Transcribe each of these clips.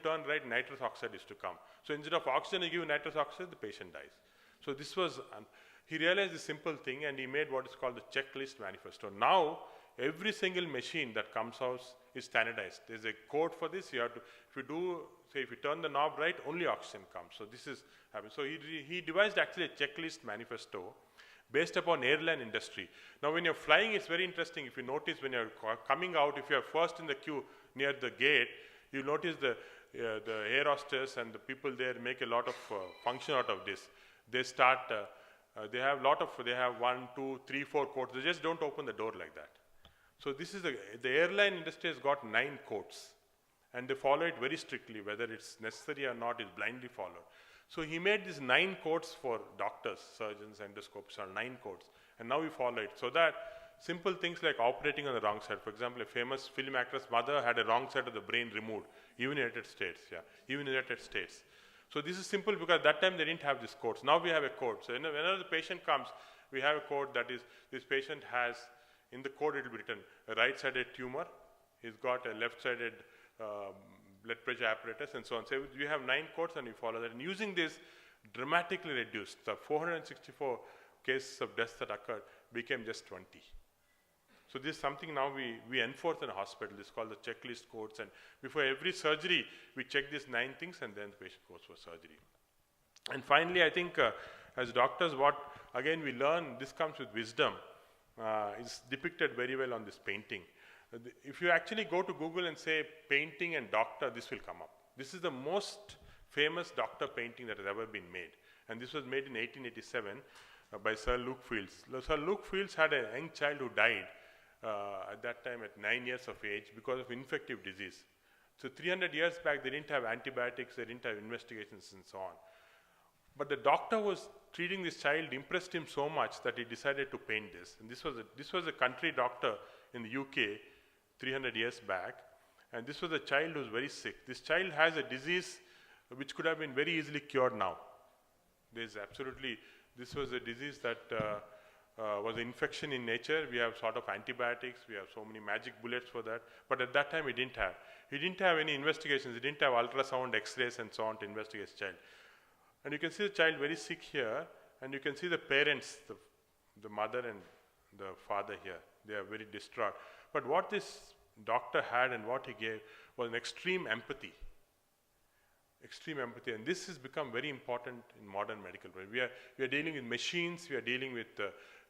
turn right, nitrous oxide is to come. So instead of oxygen, you give nitrous oxide, the patient dies. So this was, he realized this simple thing and he made what is called the checklist manifesto. Now, every single machine that comes out is standardized. There's a code for this. You have to, if you turn the knob right, only oxygen comes. So this is happening. So he devised actually a checklist manifesto based upon airline industry. Now when you're flying, it's very interesting. If you notice when you're coming out, if you're first in the queue near the gate, you notice the air hostess and the people there make a lot of function out of this. They start, they have 1, 2, 3, 4 codes. They just don't open the door like that. So this is the airline industry has got 9 codes and they follow it very strictly. Whether it's necessary or not is blindly followed. So he made these 9 codes for doctors, surgeons, endoscopists, or 9 codes, and now we follow it. So that simple things like operating on the wrong side. For example, a famous film actress mother had a wrong side of the brain removed, even in the United States. Yeah, even in the United States. So this is simple because at that time they didn't have these codes. Now we have a code. So whenever the patient comes, we have a code that is, this patient has, in the code it will be written, a right-sided tumor, he's got a left-sided blood pressure apparatus and so on. So we have 9 codes and we follow that. And using this, dramatically reduced. The 464 cases of deaths that occurred became just 20. So this is something now we enforce in a hospital. This is called the checklist codes. And before every surgery, we check these 9 things and then the patient goes for surgery. And finally, I think as doctors, what again we learn, this comes with wisdom, is depicted very well on this painting. If you actually go to Google and say painting and doctor, this will come up. This is the most famous doctor painting that has ever been made. And this was made in 1887 by Sir Luke Fields. Sir Luke Fields had a young child who died at that time at 9 years of age because of infective disease. So 300 years back, they didn't have antibiotics, they didn't have investigations and so on. But the doctor was treating this child, impressed him so much that he decided to paint this. And this was a country doctor in the UK 300 years back. And this was a child who was very sick. This child has a disease which could have been very easily cured now. This was a disease that was an infection in nature. We have sort of antibiotics, we have so many magic bullets for that. But at that time he didn't have. He didn't have any investigations, he didn't have ultrasound, x-rays and so on to investigate his child. And you can see the child very sick here, and you can see the parents, the mother and the father here. They are very distraught. But what this doctor had and what he gave was an extreme empathy. Extreme empathy, and this has become very important in modern medical. We are dealing with machines, we are dealing with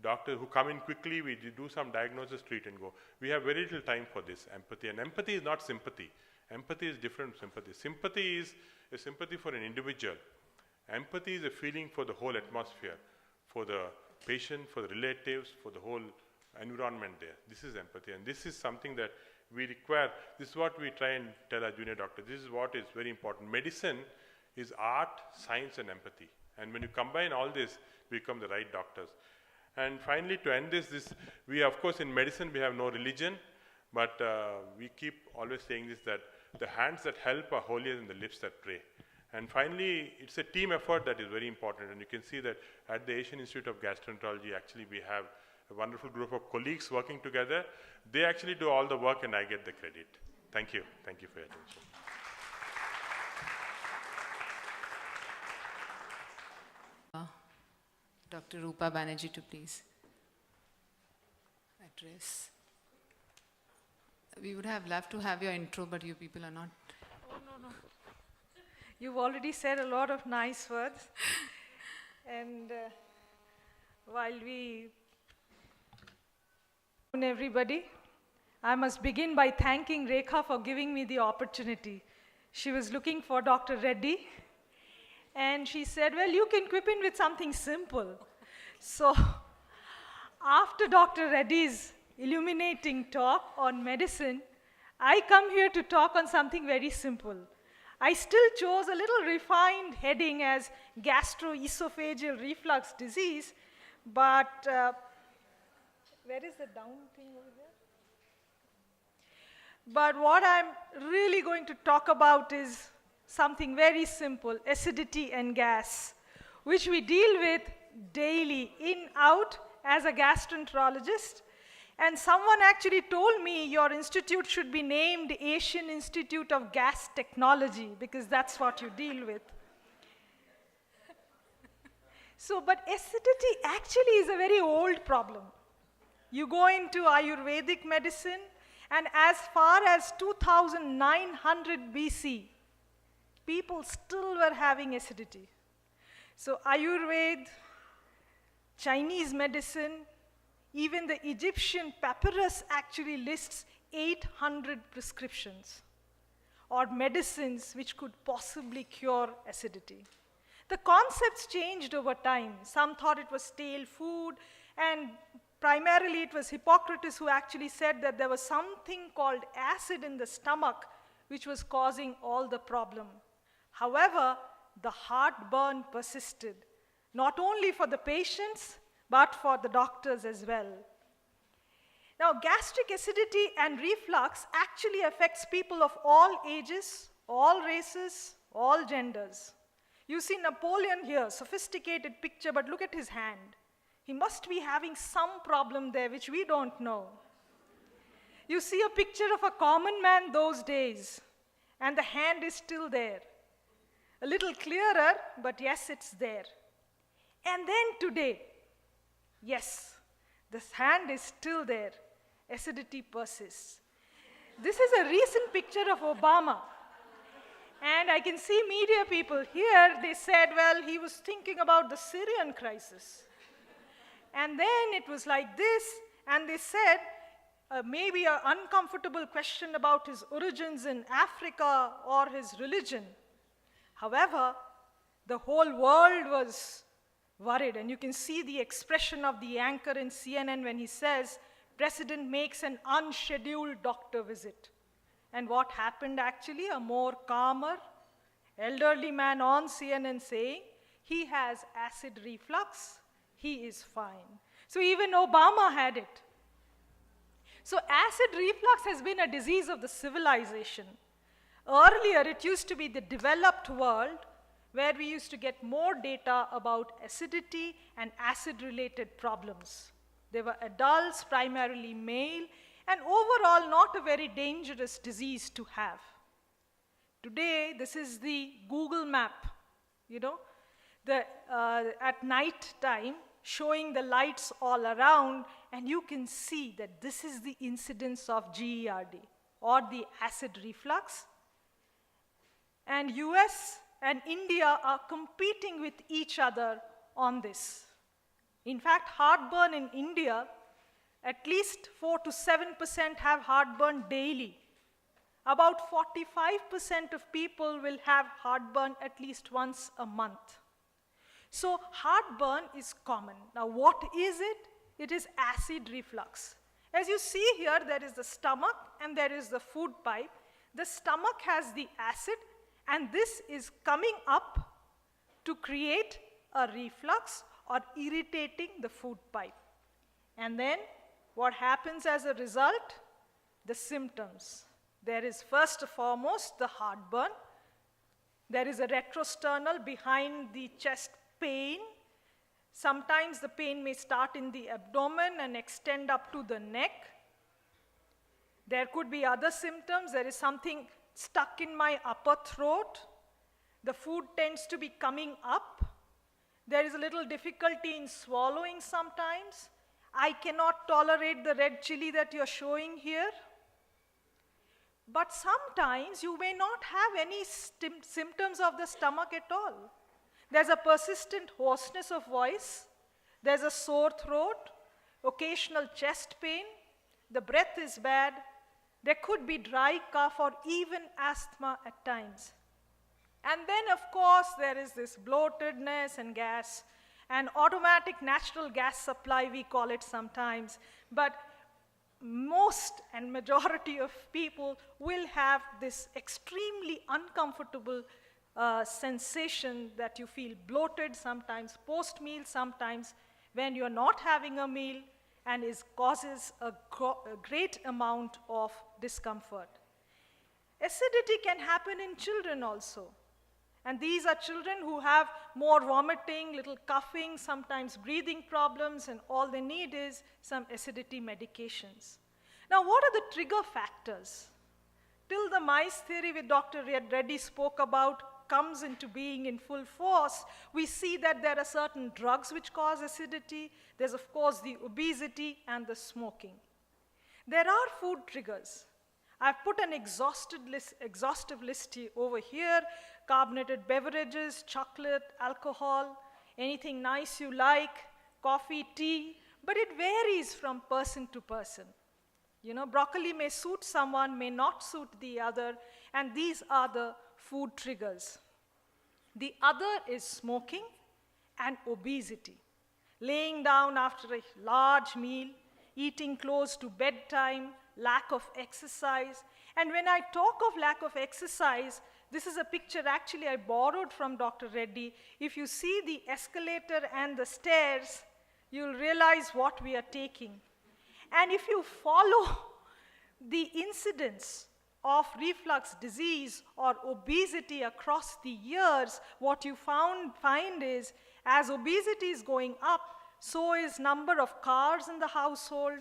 doctors who come in quickly, we do some diagnosis, treat and go. We have very little time for this empathy, and empathy is not sympathy. Empathy is different from sympathy. Sympathy is a sympathy for an individual. Empathy is a feeling for the whole atmosphere, for the patient, for the relatives, for the whole environment there. This is empathy, and this is something that we require. This is what we try and tell our junior doctors. This is what is very important. Medicine is art, science, and empathy. And when you combine all this, we become the right doctors. And finally, to end this, we of course in medicine we have no religion, but we keep always saying this, that the hands that help are holier than the lips that pray. And finally, it's a team effort that is very important. And you can see that at the Asian Institute of Gastroenterology, actually we have a wonderful group of colleagues working together. They actually do all the work and I get the credit. Thank you. Thank you for your attention. Dr. Rupa Banerjee to please address. We would have loved to have your intro, but you people are not. Oh, no. You've already said a lot of nice words. And while we everybody, I must begin by thanking Rekha for giving me the opportunity. She was looking for Dr. Reddy, and she said, well, you can quip in with something simple. So after Dr. Reddy's illuminating talk on medicine, I come here to talk on something very simple. I still chose a little refined heading as gastroesophageal reflux disease, but where is the down thing over there? But what I'm really going to talk about is something very simple, acidity and gas, which we deal with daily, in, out, as a gastroenterologist. And someone actually told me your institute should be named Asian Institute of Gas Technology because that's what you deal with. So, but acidity actually is a very old problem. You go into Ayurvedic medicine, and as far as 2900 BC, people still were having acidity. So Ayurveda, Chinese medicine, even the Egyptian papyrus actually lists 800 prescriptions or medicines which could possibly cure acidity. The concepts changed over time. Some thought it was stale food, and primarily it was Hippocrates who actually said that there was something called acid in the stomach which was causing all the problem. However, the heartburn persisted, not only for the patients, but for the doctors as well. Now, gastric acidity and reflux actually affects people of all ages, all races, all genders. You see Napoleon here, sophisticated picture, but look at his hand. He must be having some problem there which we don't know. You see a picture of a common man those days, and the hand is still there. A little clearer, but yes, it's there. And then today, yes, this hand is still there. Acidity persists. This is a recent picture of Obama. And I can see media people here, they said, well, he was thinking about the Syrian crisis. And then it was like this, and they said, maybe an uncomfortable question about his origins in Africa or his religion. However, the whole world was worried, and you can see the expression of the anchor in CNN when he says, President makes an unscheduled doctor visit. And what happened actually? A more calmer, elderly man on CNN saying, he has acid reflux, he is fine. So even Obama had it. So acid reflux has been a disease of the civilization. Earlier, it used to be the developed world where we used to get more data about acidity and acid-related problems. They were adults, primarily male, and overall not a very dangerous disease to have. Today, this is the Google map, at night time, showing the lights all around, and you can see that this is the incidence of GERD, or the acid reflux. And US and India are competing with each other on this. In fact, heartburn in India, at least 4 to 7% have heartburn daily. About 45% of people will have heartburn at least once a month. So heartburn is common. Now what is it? It is acid reflux. As you see here, there is the stomach and there is the food pipe. The stomach has the acid, and this is coming up to create a reflux or irritating the food pipe. And then what happens as a result? The symptoms. There is first and foremost the heartburn. There is a retrosternal behind the chest pain. Sometimes the pain may start in the abdomen and extend up to the neck. There could be other symptoms. There is something stuck in my upper throat. The food tends to be coming up. There is a little difficulty in swallowing sometimes. I cannot tolerate the red chili that you're showing here. But sometimes you may not have any symptoms of the stomach at all. There's a persistent hoarseness of voice. There's a sore throat, occasional chest pain. The breath is bad. There could be dry cough or even asthma at times. And then, of course, there is this bloatedness and gas, and automatic natural gas supply, we call it sometimes. But most and majority of people will have this extremely uncomfortable sensation that you feel bloated sometimes, post-meal sometimes, when you're not having a meal, and it causes a great amount of discomfort. Acidity can happen in children also. And these are children who have more vomiting, little coughing, sometimes breathing problems, and all they need is some acidity medications. Now, what are the trigger factors? Till the mice theory with Dr. Reddy spoke about comes into being in full force, we see that there are certain drugs which cause acidity. There's, of course, the obesity and the smoking. There are food triggers. I've put an exhaustive list over here: carbonated beverages, chocolate, alcohol, anything nice you like, coffee, tea, but it varies from person to person. You know, broccoli may suit someone, may not suit the other, and these are the food triggers. The other is smoking and obesity. Laying down after a large meal, eating close to bedtime, lack of exercise. And when I talk of lack of exercise, this is a picture actually I borrowed from Dr. Reddy. If you see the escalator and the stairs, you'll realize what we are taking. And if you follow the incidence of reflux disease or obesity across the years, what you find is, as obesity is going up, so is number of cars in the household,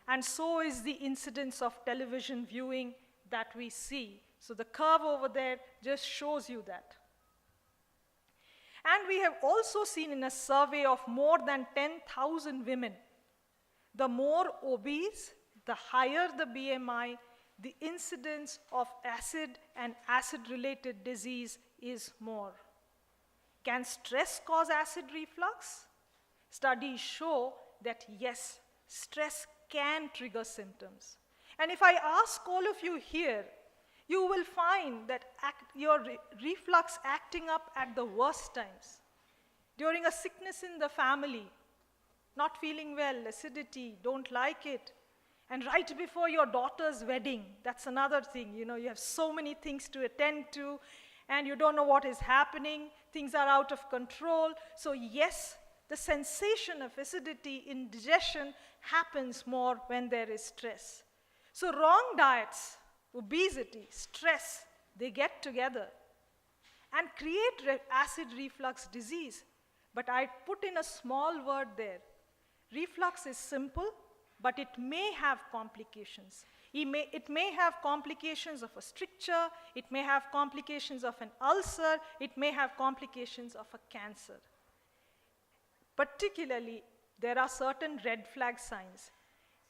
and so is the incidence of television viewing that we see. So the curve over there just shows you that. And we have also seen in a survey of more than 10,000 women, the more obese, the higher the BMI, the incidence of acid and acid-related disease is more. Can stress cause acid reflux? Studies show that yes, stress can trigger symptoms. And if I ask all of you here, you will find that your reflux acting up at the worst times. During a sickness in the family, not feeling well, acidity, don't like it. And right before your daughter's wedding, that's another thing. You know, you have so many things to attend to, and you don't know what is happening. Things are out of control. So yes, the sensation of acidity, indigestion happens more when there is stress. So wrong diets, obesity, stress, they get together and create acid reflux disease. But I put in a small word there. Reflux is simple, but it may have complications. It may have complications of a stricture, it may have complications of an ulcer, it may have complications of a cancer. Particularly, there are certain red flag signs.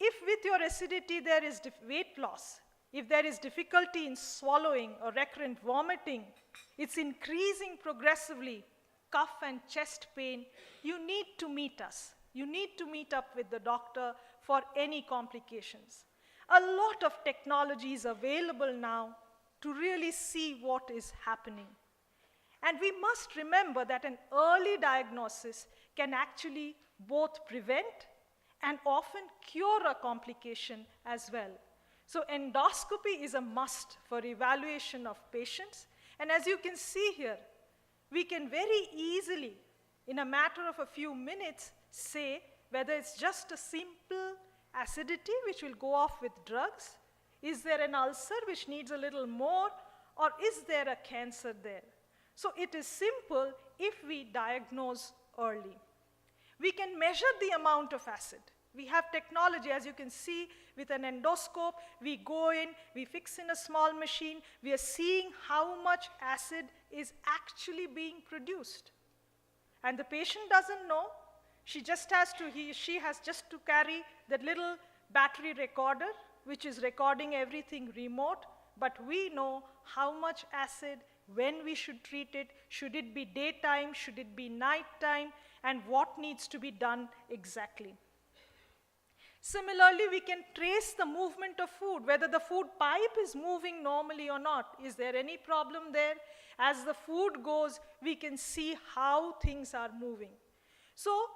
If with your acidity there is weight loss, if there is difficulty in swallowing or recurrent vomiting, it's increasing progressively, cough and chest pain, you need to meet us. You need to meet up with the doctor for any complications. A lot of technology is available now to really see what is happening. And we must remember that an early diagnosis can actually both prevent and often cure a complication as well. So endoscopy is a must for evaluation of patients. And as you can see here, we can very easily, in a matter of a few minutes, say whether it's just a simple acidity which will go off with drugs, is there an ulcer which needs a little more, or is there a cancer there? So it is simple if we diagnose early. We can measure the amount of acid. We have technology, as you can see, with an endoscope. We go in, we fix in a small machine. We are seeing how much acid is actually being produced. And the patient doesn't know. She has just to carry that little battery recorder, which is recording everything remote. But we know how much acid, when we should treat it, should it be daytime, should it be nighttime, and what needs to be done exactly. Similarly, we can trace the movement of food, whether the food pipe is moving normally or not. Is there any problem there? As the food goes, we can see how things are moving. So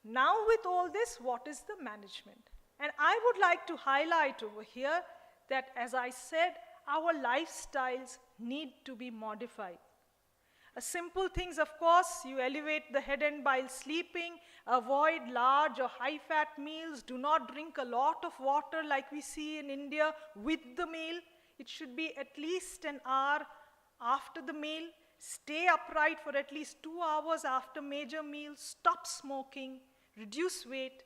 now with all this, what is the management? And I would like to highlight over here that, as I said, our lifestyles need to be modified. Simple things, of course, you elevate the head end while sleeping, avoid large or high-fat meals, do not drink a lot of water like we see in India with the meal. It should be at least an hour after the meal. stay upright for at least 2 hours after major meals, stop smoking, reduce weight,